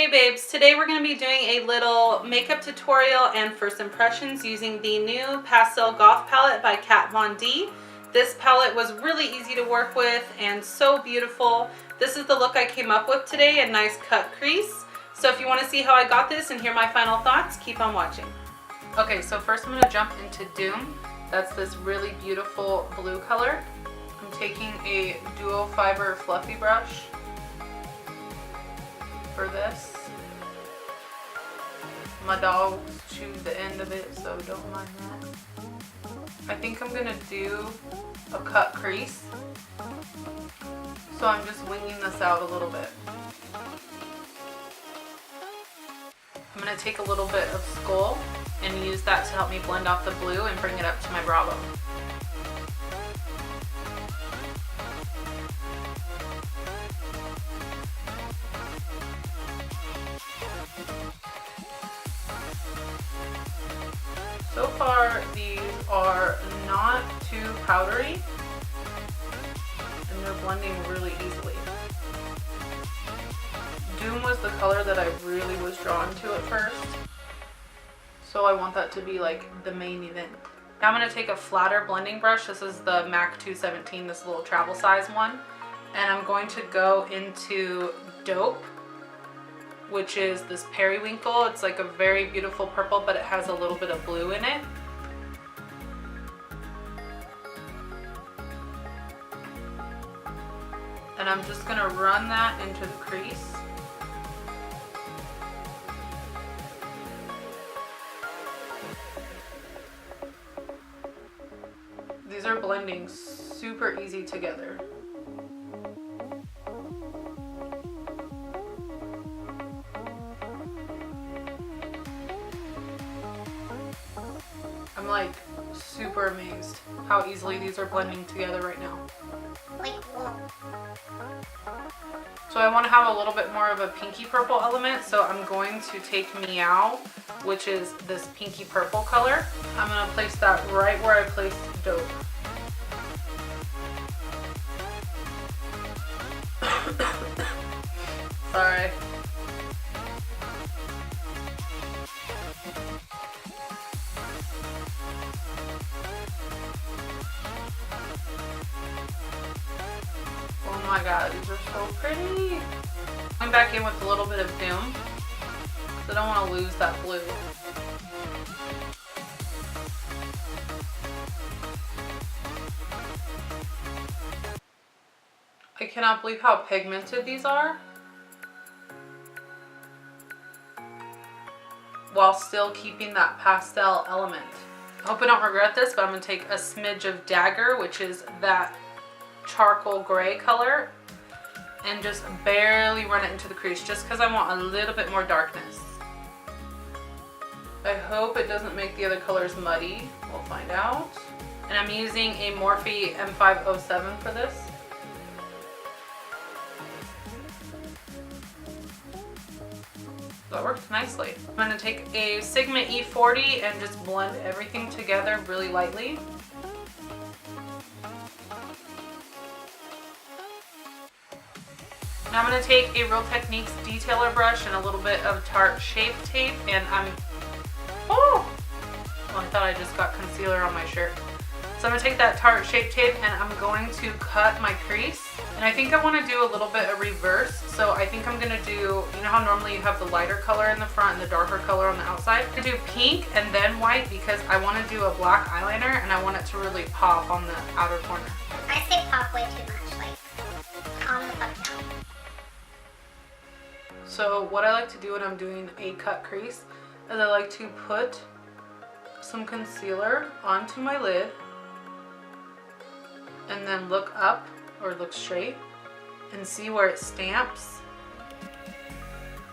Hey babes, today we're going to be doing a little makeup tutorial and first impressions using the new Pastel Goth palette by Kat Von D. This palette was really easy to work with and so beautiful. This is the look I came up with today, a nice cut crease. So if you want to see how I got this and hear my final thoughts, keep on watching. Okay, so first I'm going to jump into Doom. That's this really beautiful blue color. I'm taking a dual fiber fluffy brush for this. My dog chewed the end of it, so don't mind that. I think I'm gonna do a cut crease, so I'm just winging this out a little bit. I'm gonna take a little bit of Skull and use that to help me blend out the blue and bring it up to my brow bone. So far, these are not too powdery, and they're blending really easily. Doom was the color that I really was drawn to at first, so I want that to be like the main event. Now I'm going to take a flatter blending brush. This is the MAC 217, this little travel size one, and I'm going to go into Dope, which is this periwinkle. It's like a very beautiful purple, but it has a little bit of blue in it. And I'm just gonna run that into the crease. These are blending super easy together. I'm like super amazed how easily these are blending together right now. So I want to have a little bit more of a pinky purple element, so I'm going to take Meow, which is this pinky purple color. I'm going to place that right where I placed Dope. Sorry. Oh my god, these are so pretty. I'm back in with a little bit of Doom, because I don't want to lose that blue. I cannot believe how pigmented these are, while still keeping that pastel element. I hope I don't regret this, but I'm going to take a smidge of Dagger, which is that charcoal gray color, and just barely run it into the crease, just because I want a little bit more darkness. I hope it doesn't make the other colors muddy. We'll find out. And I'm using a Morphe M507 for this. That works nicely. I'm going to take a Sigma E40 and just blend everything together really lightly. Now I'm going to take a Real Techniques detailer brush and a little bit of Tarte Shape Tape, and oh, I thought I just got concealer on my shirt. So I'm going to take that Tarte Shape Tape and I'm going to cut my crease. And I think I want to do a little bit of reverse. So I think I'm going to do, you know how normally you have the lighter color in the front and the darker color on the outside? I'm going to do pink and then white, because I want to do a black eyeliner and I want it to really pop on the outer corner. I say pop way too much, like, calm the fuck down. So what I like to do when I'm doing a cut crease is I like to put some concealer onto my lid and then look up or look straight and see where it stamps.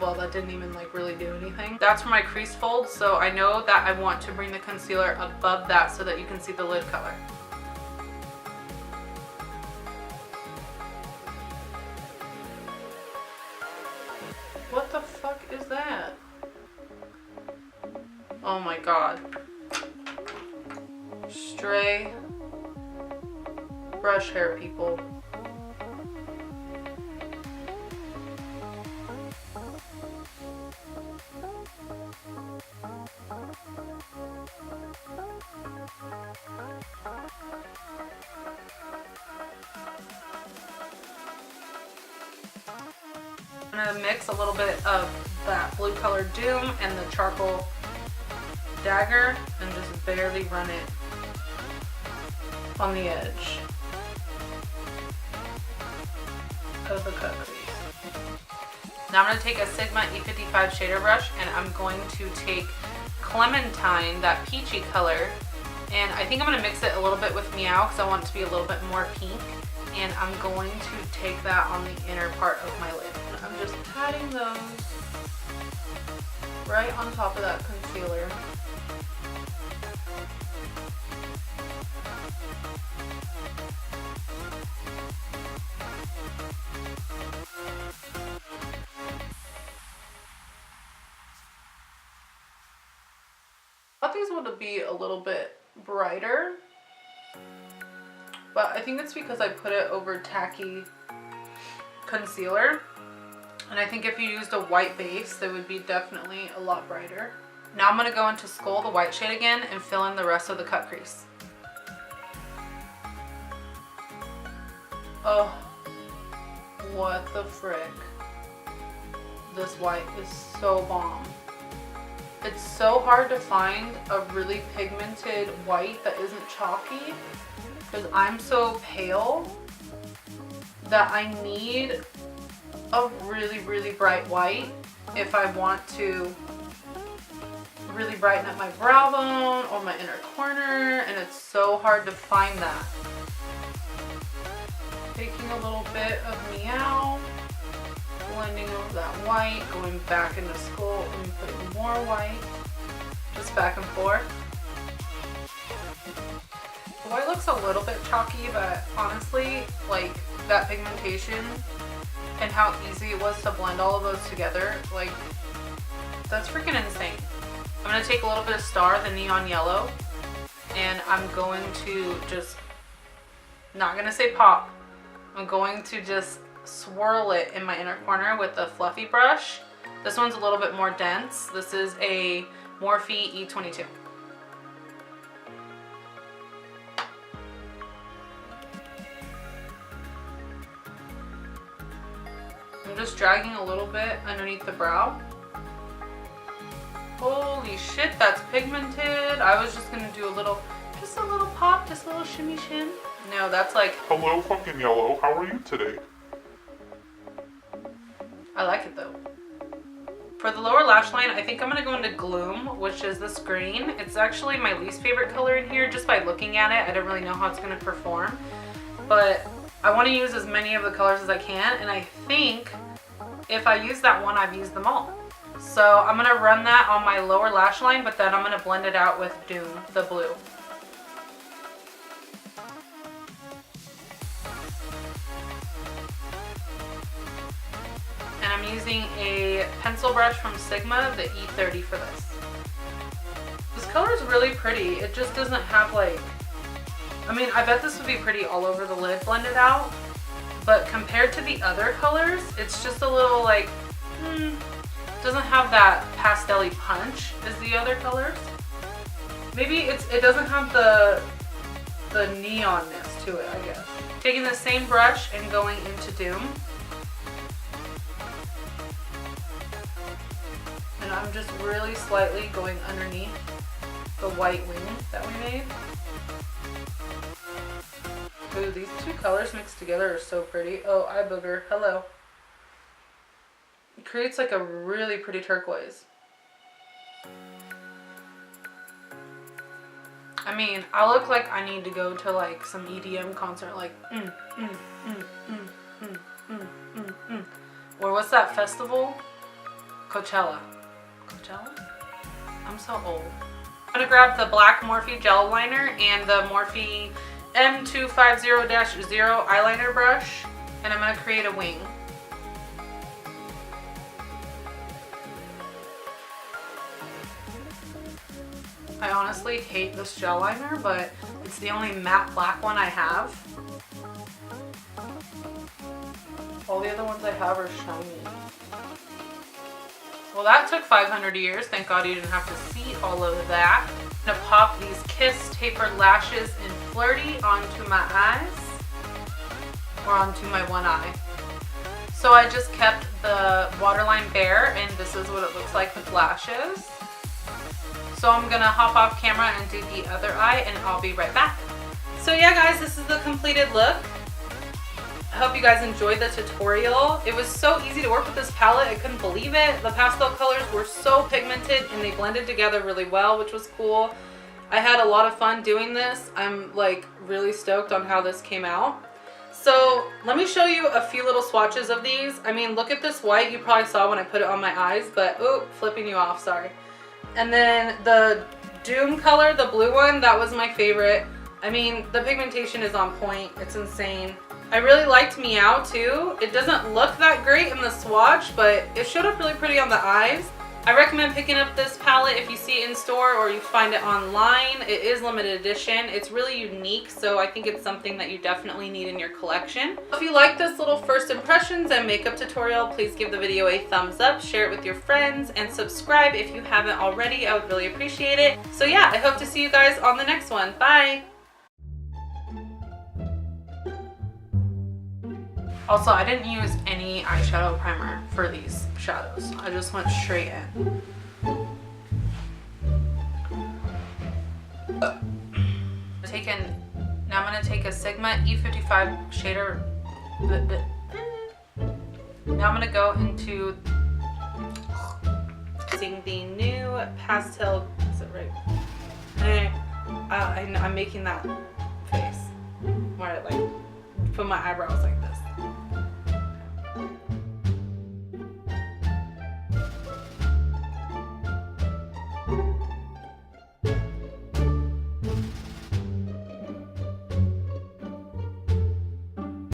Well, that didn't even like really do anything. That's where my crease folds, so I know that I want to bring the concealer above that so that you can see the lid color. What the fuck is that? Oh my god. Stray brush hair, people. I'm gonna mix a little bit of that blue colored Doom and the charcoal dagger and just barely run it on the edge of the cut crease. Now I'm going to take a Sigma E55 shader brush and I'm going to take Clementine, that peachy color, and I think I'm going to mix it a little bit with Meow because I want it to be a little bit more pink, and I'm going to take that on the inner part of my lid. I'm just patting those right on top of that concealer. I thought these would be a little bit brighter, but I think it's because I put it over tacky concealer, and I think if you used a white base they would be definitely a lot brighter. Now I'm going to go into Skull, the white shade again, and fill in the rest of the cut crease. Oh, what the frick. This white is so bomb. It's so hard to find a really pigmented white that isn't chalky because I'm so pale that I need a really, really bright white if I want to really brighten up my brow bone or my inner corner, and it's so hard to find that. Taking a little bit of Meow, blending over that white, going back into Skull and putting more white, just back and forth. The white looks a little bit chalky, but honestly, like that pigmentation and how easy it was to blend all of those together, like that's freaking insane. I'm going to take a little bit of Star, the neon yellow, and I'm going to just, not going to say pop, I'm going to just swirl it in my inner corner with the fluffy brush. This one's a little bit more dense. This is a Morphe E22. I'm just dragging a little bit underneath the brow. Holy shit, that's pigmented. I was just gonna do a little, just a little pop, just a little shimmy shim. No, that's like... Hello, fucking yellow. How are you today? I like it though. For the lower lash line, I think I'm gonna go into Gloom, which is this green. It's actually my least favorite color in here. Just by looking at it, I don't really know how it's gonna perform. But I wanna use as many of the colors as I can, and I think if I use that one, I've used them all. So I'm gonna run that on my lower lash line, but then I'm gonna blend it out with Doom, the blue. And I'm using a pencil brush from Sigma, the E30 for this. This color is really pretty. It just doesn't have like, I mean, I bet this would be pretty all over the lid blended out, but compared to the other colors, it's just a little like, doesn't have that pastel-y punch as the other colors. Maybe it doesn't have the neonness to it, I guess. Taking the same brush and going into Doom. And I'm just really slightly going underneath the white wing that we made. Ooh, these two colors mixed together are so pretty. Oh, eye booger, hello. It creates like a really pretty turquoise. I mean, I look like I need to go to like some EDM concert, like or what's that festival? Coachella. Coachella? I'm so old. I'm gonna grab the black Morphe gel liner and the Morphe M250-0 eyeliner brush, and I'm gonna create a wing. I honestly hate this gel liner, but it's the only matte black one I have. All the other ones I have are shiny. Well, that took 500 years. Thank God you didn't have to see all of that. I'm gonna pop these Kiss tapered lashes in Flirty onto my eyes, or onto my one eye. So I just kept the waterline bare, and this is what it looks like with lashes. So I'm gonna hop off camera and do the other eye, and I'll be right back. So yeah guys, this is the completed look. I hope you guys enjoyed the tutorial. It was so easy to work with this palette, I couldn't believe it. The pastel colors were so pigmented and they blended together really well, which was cool. I had a lot of fun doing this. I'm like really stoked on how this came out. So let me show you a few little swatches of these. I mean, look at this white. You probably saw when I put it on my eyes, but oh, flipping you off, sorry. And then the Doom color, the blue one, that was my favorite. I mean, the pigmentation is on point. It's insane. I really liked Meow too. It doesn't look that great in the swatch, but it showed up really pretty on the eyes. I recommend picking up this palette if you see it in store or you find it online. It is limited edition. It's really unique, so I think it's something that you definitely need in your collection. If you like this little first impressions and makeup tutorial, please give the video a thumbs up, share it with your friends, and subscribe if you haven't already. I would really appreciate it. So yeah, I hope to see you guys on the next one. Bye! Also, I didn't use any eyeshadow primer for these shadows. I just went straight in. Now I'm going to take a Sigma E55 shader. Now I'm going to go into using the new pastel. Is it right? I'm making that face where I like put my eyebrows like this.